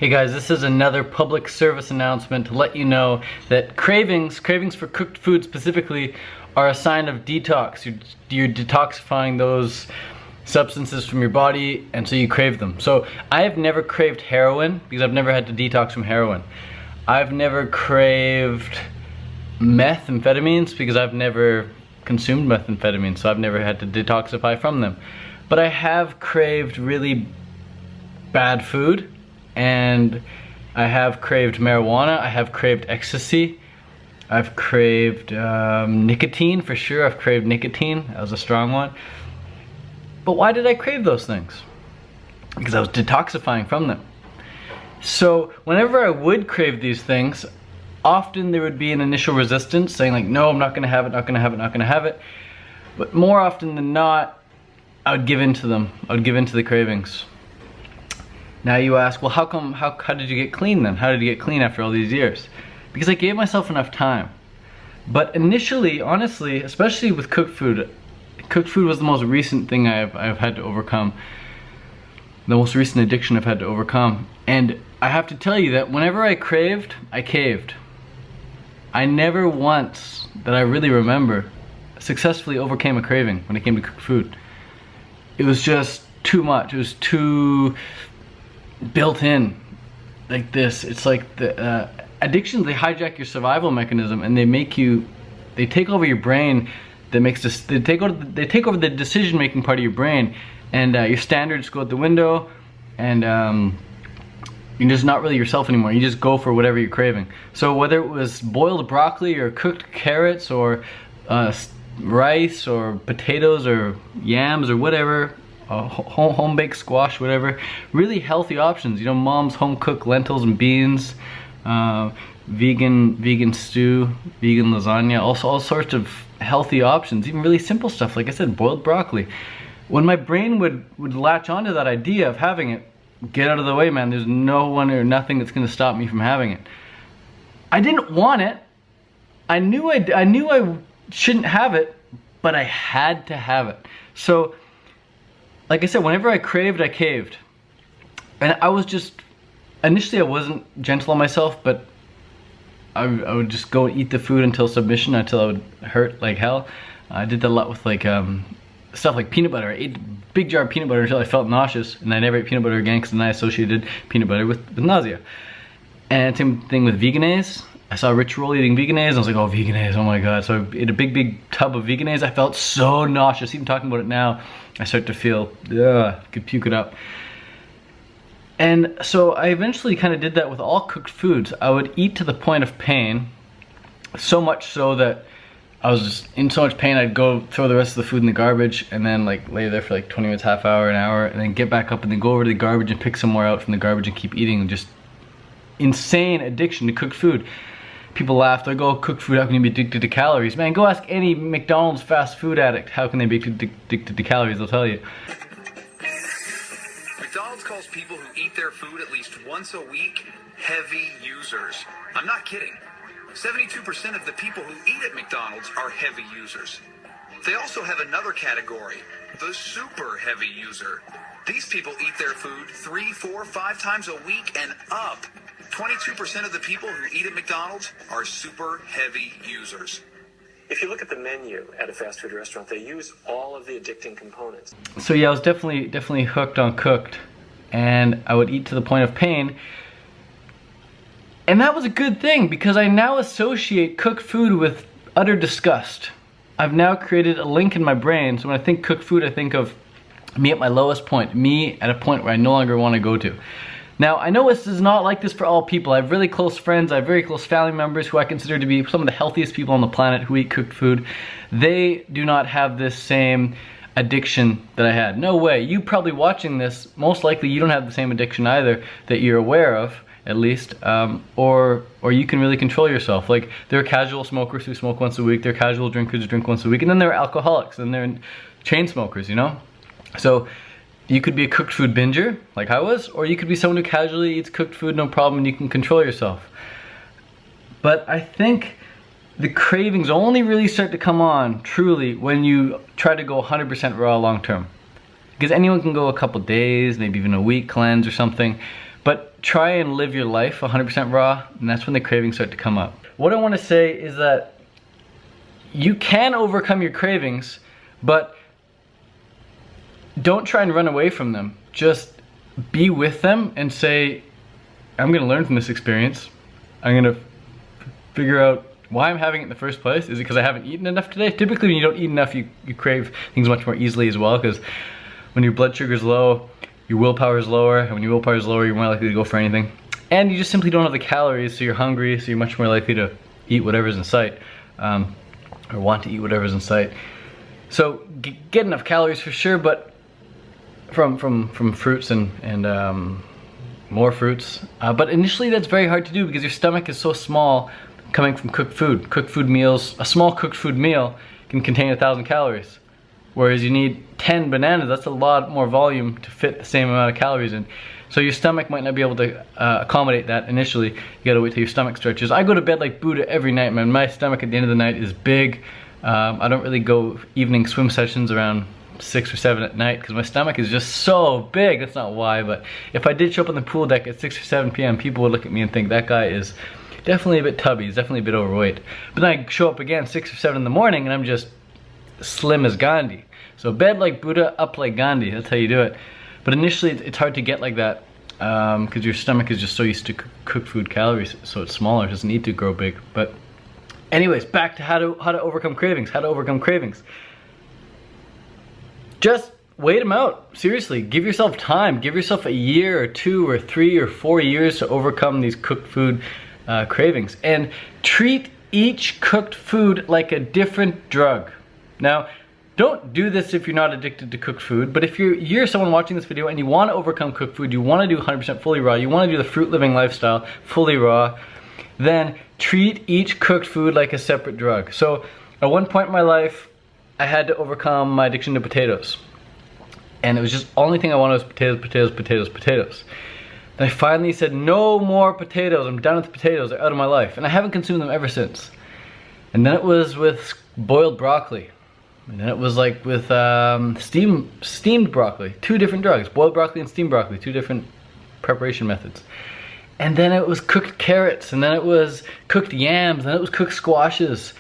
Hey guys, this is another public service announcement to let you know that cravings for cooked food specifically, are a sign of detox. You're detoxifying those substances from your body, and so you crave them. So I have never craved heroin because I've never had to detox from heroin. I've never craved methamphetamines because I've never consumed methamphetamines, so I've never had to detoxify from them. But I have craved really bad food, and I have craved marijuana, I have craved ecstasy, I've craved nicotine for sure. I've craved nicotine, that was a strong one. But why did I crave those things? Because I was detoxifying from them. So whenever I would crave these things, often there would be an initial resistance saying like, no, I'm not gonna have it, not gonna have it, not gonna have it. But more often than not, I would give in to them. I would give in to the cravings. Now you ask, well, how did you get clean then? How did you get clean after all these years? Because I gave myself enough time. But initially, honestly, especially with cooked food was the most recent thing I've had to overcome. The most recent addiction I've had to overcome. And I have to tell you that whenever I craved, I caved. I never once, that I really remember, successfully overcame a craving when it came to cooked food. It was just too much. It was too built in like this. It's like the addictions, they hijack your survival mechanism and they take over your brain. They take over the decision-making part of your brain, and your standards go out the window, and you're just not really yourself anymore. You just go for whatever you're craving. So whether it was boiled broccoli or cooked carrots or rice or potatoes or yams or whatever, home-baked squash, whatever, really healthy options. You know, mom's home-cooked lentils and beans, vegan stew, vegan lasagna, also all sorts of healthy options, even really simple stuff, like I said, boiled broccoli. When my brain would latch onto that idea of having it, get out of the way, man, there's no one or nothing that's gonna stop me from having it. I didn't want it. I knew I shouldn't have it, but I had to have it. So, like I said, whenever I craved, I caved. And I was just, initially I wasn't gentle on myself, but I would just go and eat the food until submission, until I would hurt like hell. I did that a lot with like stuff like peanut butter. I ate a big jar of peanut butter until I felt nauseous, and I never ate peanut butter again because then I associated peanut butter with nausea. And same thing with veganese. I saw Rich Roll eating veganese, and I was like, oh, veganese, oh my god. So I ate a big tub of veganese. I felt so nauseous. Even talking about it now, I start to feel, could puke it up. And so I eventually kind of did that with all cooked foods. I would eat to the point of pain, so much so that I was just in so much pain I'd go throw the rest of the food in the garbage and then like lay there for like 20 minutes, half hour, an hour, and then get back up and then go over to the garbage and pick some more out from the garbage and keep eating. Just insane addiction to cooked food. People laugh, they go, oh, cooked food, how can you be addicted to calories? Man, go ask any McDonald's fast food addict, how can they be addicted to calories, they'll tell you. McDonald's calls people who eat their food at least once a week heavy users. I'm not kidding. 72% of the people who eat at McDonald's are heavy users. They also have another category, the super heavy user. These people eat their food 3, 4, 5 times a week and up. 22% of the people who eat at McDonald's are super heavy users. If you look at the menu at a fast food restaurant, they use all of the addicting components. So yeah, I was definitely hooked on cooked, and I would eat to the point of pain. And that was a good thing, because I now associate cooked food with utter disgust. I've now created a link in my brain, so when I think cooked food, I think of me at my lowest point, me at a point where I no longer want to go to. Now, I know this is not like this for all people. I have really close friends, I have very close family members who I consider to be some of the healthiest people on the planet who eat cooked food. They do not have this same addiction that I had. No way. You probably watching this, most likely you don't have the same addiction either that you're aware of, at least, or you can really control yourself. Like, there are casual smokers who smoke once a week, there are casual drinkers who drink once a week, and then there are alcoholics, and there are chain smokers, you know? So, you could be a cooked food binger, like I was, or you could be someone who casually eats cooked food, no problem, and you can control yourself. But I think the cravings only really start to come on, truly, when you try to go 100% raw long term. Because anyone can go a couple days, maybe even a week cleanse or something, but try and live your life 100% raw, and that's when the cravings start to come up. What I want to say is that you can overcome your cravings, but don't try and run away from them. Just be with them and say, I'm gonna learn from this experience. I'm gonna figure out why I'm having it in the first place. Is it because I haven't eaten enough today? Typically when you don't eat enough, you crave things much more easily as well, because when your blood sugar is low, your willpower is lower, and when your willpower is lower, you're more likely to go for anything. And you just simply don't have the calories, so you're hungry, so you're much more likely to eat whatever's in sight, or want to eat whatever's in sight. So get enough calories for sure, but from fruits and more fruits. But initially that's very hard to do because your stomach is so small coming from cooked food. Cooked food meals, a small cooked food meal can contain 1,000 calories. Whereas you need 10 bananas, that's a lot more volume to fit the same amount of calories in. So your stomach might not be able to accommodate that initially. You gotta wait till your stomach stretches. I go to bed like Buddha every night, man. My stomach at the end of the night is big. I don't really go evening swim sessions around 6 or 7 at night because my stomach is just so big. That's not why, but if I did show up on the pool deck at 6 or 7 p.m., people would look at me and think that guy is definitely a bit tubby, he's definitely a bit overweight. But then I show up again 6 or 7 in the morning and I'm just slim as Gandhi. So bed like Buddha, up like Gandhi, that's how you do it. But initially it's hard to get like that because your stomach is just so used to cooked food calories, so it's smaller, it doesn't need to grow big. But anyways, back to how to overcome cravings. How to overcome cravings. Just wait them out. Seriously, give yourself time. Give yourself a year or 2 or 3 or 4 years to overcome these cooked food cravings. And treat each cooked food like a different drug. Now, don't do this if you're not addicted to cooked food, but if you're someone watching this video and you want to overcome cooked food, you want to do 100% fully raw, you want to do the fruit living lifestyle fully raw, then treat each cooked food like a separate drug. So at one point in my life, I had to overcome my addiction to potatoes. And it was just, only thing I wanted was potatoes, potatoes, potatoes, potatoes. And I finally said, no more potatoes, I'm done with potatoes, they're out of my life. And I haven't consumed them ever since. And then it was with boiled broccoli. And then it was like with steamed broccoli. 2 different drugs, boiled broccoli and steamed broccoli, 2 different preparation methods. And then it was cooked carrots, and then it was cooked yams, and then it was cooked squashes.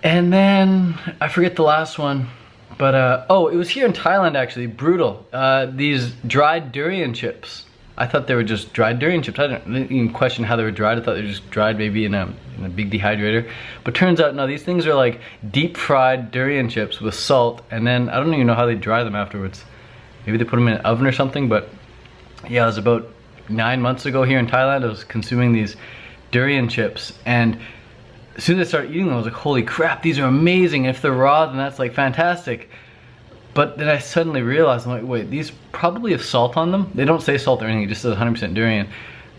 And then, I forget the last one, but oh, it was here in Thailand actually, brutal. These dried durian chips. I thought they were just dried durian chips. I didn't even question how they were dried. I thought they were just dried maybe in a big dehydrator. But turns out, no, these things are like deep fried durian chips with salt, and then I don't even know how they dry them afterwards. Maybe they put them in an oven or something, but yeah, it was about 9 months ago here in Thailand. I was consuming these durian chips, and as soon as I started eating them, I was like, holy crap, these are amazing. If they're raw, then that's like fantastic. But then I suddenly realized, I'm like, wait, these probably have salt on them. They don't say salt or anything, it just says 100% durian.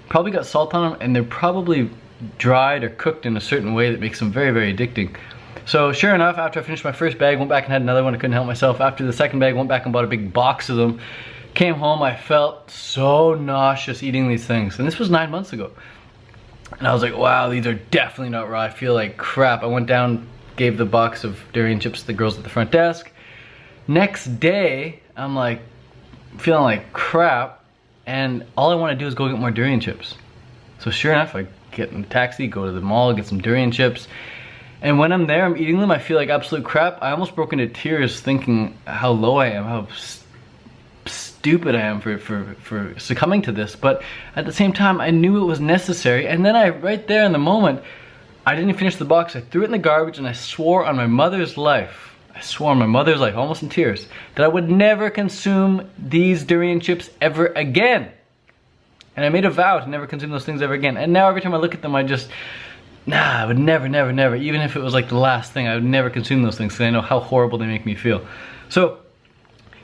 Probably got salt on them, and they're probably dried or cooked in a certain way that makes them very, very addicting. So sure enough, after I finished my first bag, went back and had another one. I couldn't help myself. After the second bag, went back and bought a big box of them. Came home, I felt so nauseous eating these things. And this was 9 months ago. And I was like, wow, these are definitely not raw. I feel like crap. I went down, gave the box of durian chips to the girls at the front desk. Next day, I'm like, feeling like crap. And all I want to do is go get more durian chips. So sure enough, I get in a taxi, go to the mall, get some durian chips. And when I'm there, I'm eating them, I feel like absolute crap. I almost broke into tears thinking how low I am, how stupid I am for succumbing to this. But at the same time, I knew it was necessary. And then right there in the moment, I didn't finish the box. I threw it in the garbage, and I swore on my mother's life, almost in tears, that I would never consume these durian chips ever again. And I made a vow to never consume those things ever again. And now every time I look at them, I just, I would never, never, never, even if it was like the last thing, I would never consume those things because I know how horrible they make me feel. So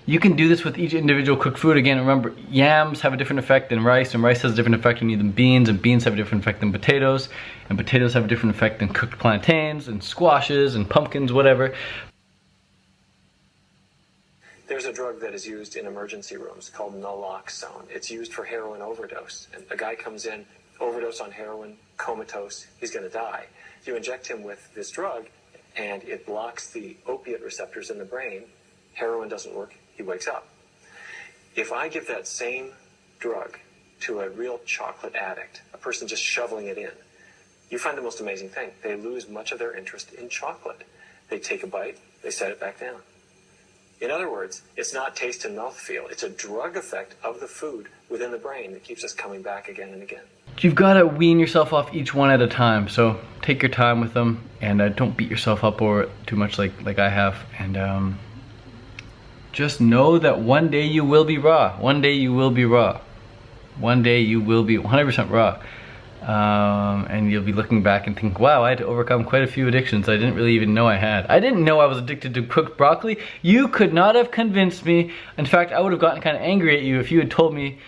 you can do this with each individual cooked food. Again, remember, yams have a different effect than rice, and rice has a different effect than even beans, and beans have a different effect than potatoes, and potatoes have a different effect than cooked plantains, and squashes, and pumpkins, whatever. There's a drug that is used in emergency rooms called naloxone. It's used for heroin overdose. And a guy comes in, overdose on heroin, comatose, he's going to die. You inject him with this drug, and it blocks the opiate receptors in the brain. Heroin doesn't work, he wakes up. If I give that same drug to a real chocolate addict, a person just shoveling it in, you find the most amazing thing. They lose much of their interest in chocolate. They take a bite, they set it back down. In other words, it's not taste and mouthfeel. It's a drug effect of the food within the brain that keeps us coming back again and again. You've got to wean yourself off each one at a time. So take your time with them, and don't beat yourself up over it too much like I have. And just know that one day you will be raw. One day you will be raw. One day you will be 100% raw. And you'll be looking back and think, wow, I had to overcome quite a few addictions I didn't really even know I had. I didn't know I was addicted to cooked broccoli. You could not have convinced me. In fact, I would have gotten kind of angry at you if you had told me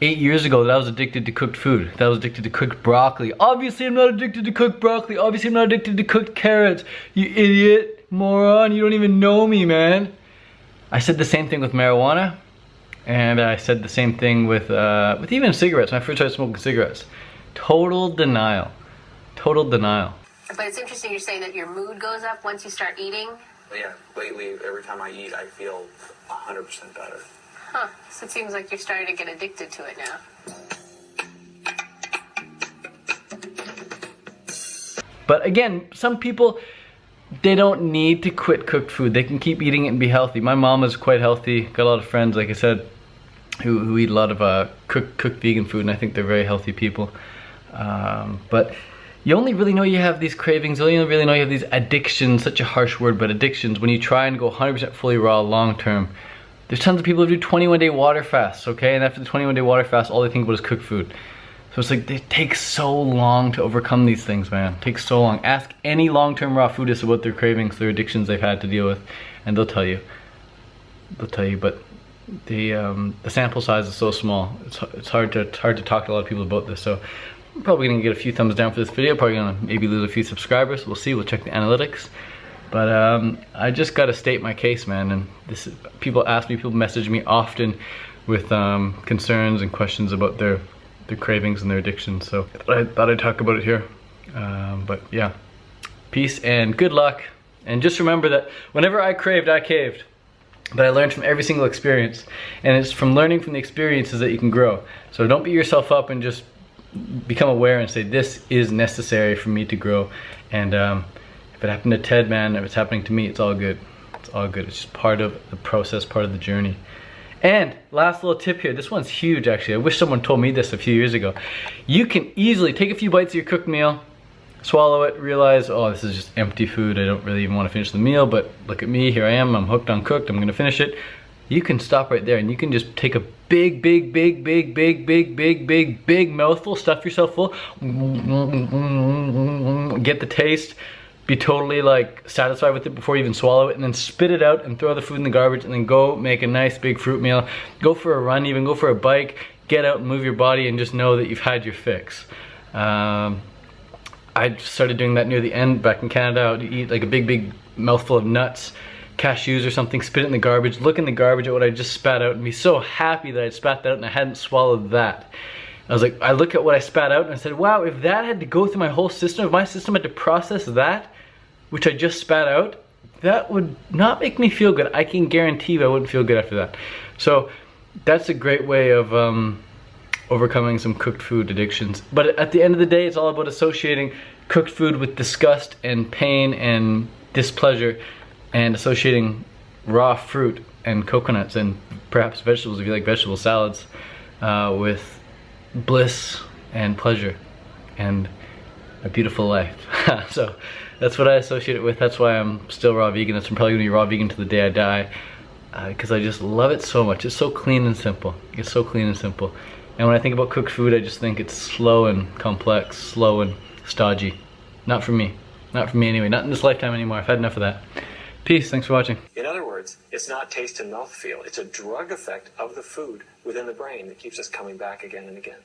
8 years ago that I was addicted to cooked food, that I was addicted to cooked broccoli. Obviously I'm not addicted to cooked broccoli. Obviously I'm not addicted to cooked carrots. You idiot, moron, you don't even know me, man. I said the same thing with marijuana, and I said the same thing with even cigarettes. When I first started smoking cigarettes. Total denial. Total denial. But it's interesting you're saying that your mood goes up once you start eating. Yeah, lately, every time I eat, I feel 100% better. Huh. So it seems like you're starting to get addicted to it now. But again, some people, they don't need to quit cooked food. They can keep eating it and be healthy. My mom is quite healthy. Got a lot of friends, like I said, who eat a lot of cooked vegan food, and I think they're very healthy people. But you only really know you have these cravings, you only really know you have these addictions, such a harsh word, but addictions, when you try and go 100% fully raw long term. There's tons of people who do 21-day water fasts, okay? And after the 21-day water fast, all they think about is cooked food. So it's like, it takes so long to overcome these things, man. It takes so long. Ask any long-term raw foodist about their cravings, their addictions they've had to deal with, and they'll tell you. They'll tell you, but the sample size is so small. It's hard to talk to a lot of people about this. So I'm probably gonna get a few thumbs down for this video. Probably gonna maybe lose a few subscribers. We'll see. We'll check the analytics. But I just gotta state my case, man. And people ask me, people message me often with concerns and questions about their cravings and their addictions. So I thought I'd talk about it here. But yeah, peace and good luck. And just remember that whenever I craved, I caved. But I learned from every single experience. And it's from learning from the experiences that you can grow. So don't beat yourself up and just become aware and say, this is necessary for me to grow. And if it happened to Ted, man, if it's happening to me, it's all good. It's all good. It's just part of the process, part of the journey. And last little tip here. This one's huge, actually. I wish someone told me this a few years ago. You can easily take a few bites of your cooked meal, swallow it, realize, oh, this is just empty food. I don't really even want to finish the meal, but look at me, here I am, I'm hooked on cooked, I'm gonna finish it. You can stop right there and you can just take a big mouthful, stuff yourself full, get the taste, be totally like satisfied with it before you even swallow it, and then spit it out and throw the food in the garbage, and then go make a nice big fruit meal. Go for a run, even go for a bike, get out and move your body, and just know that you've had your fix. I started doing that near the end back in Canada. I would eat like a big mouthful of nuts, cashews or something, spit it in the garbage, look in the garbage at what I just spat out, and be so happy that I'd spat that out and I hadn't swallowed that. I was like, I look at what I spat out and I said, wow, if that had to go through my whole system, if my system had to process that, which I just spat out, that would not make me feel good. I can guarantee you I wouldn't feel good after that. So that's a great way of overcoming some cooked food addictions. But at the end of the day, it's all about associating cooked food with disgust and pain and displeasure, and associating raw fruit and coconuts and perhaps vegetables, if you like vegetable salads, with bliss and pleasure and a beautiful life. So that's what I associate it with. That's why I'm still raw vegan. I'm probably gonna be raw vegan to the day I die, because I just love it so much. It's so clean and simple. It's so clean and simple. And when I think about cooked food, I just think it's slow and complex, slow and stodgy. Not for me. Not for me anyway. Not in this lifetime anymore. I've had enough of that. Peace. Thanks for watching. In other words, it's not taste and mouthfeel. It's a drug effect of the food within the brain that keeps us coming back again and again.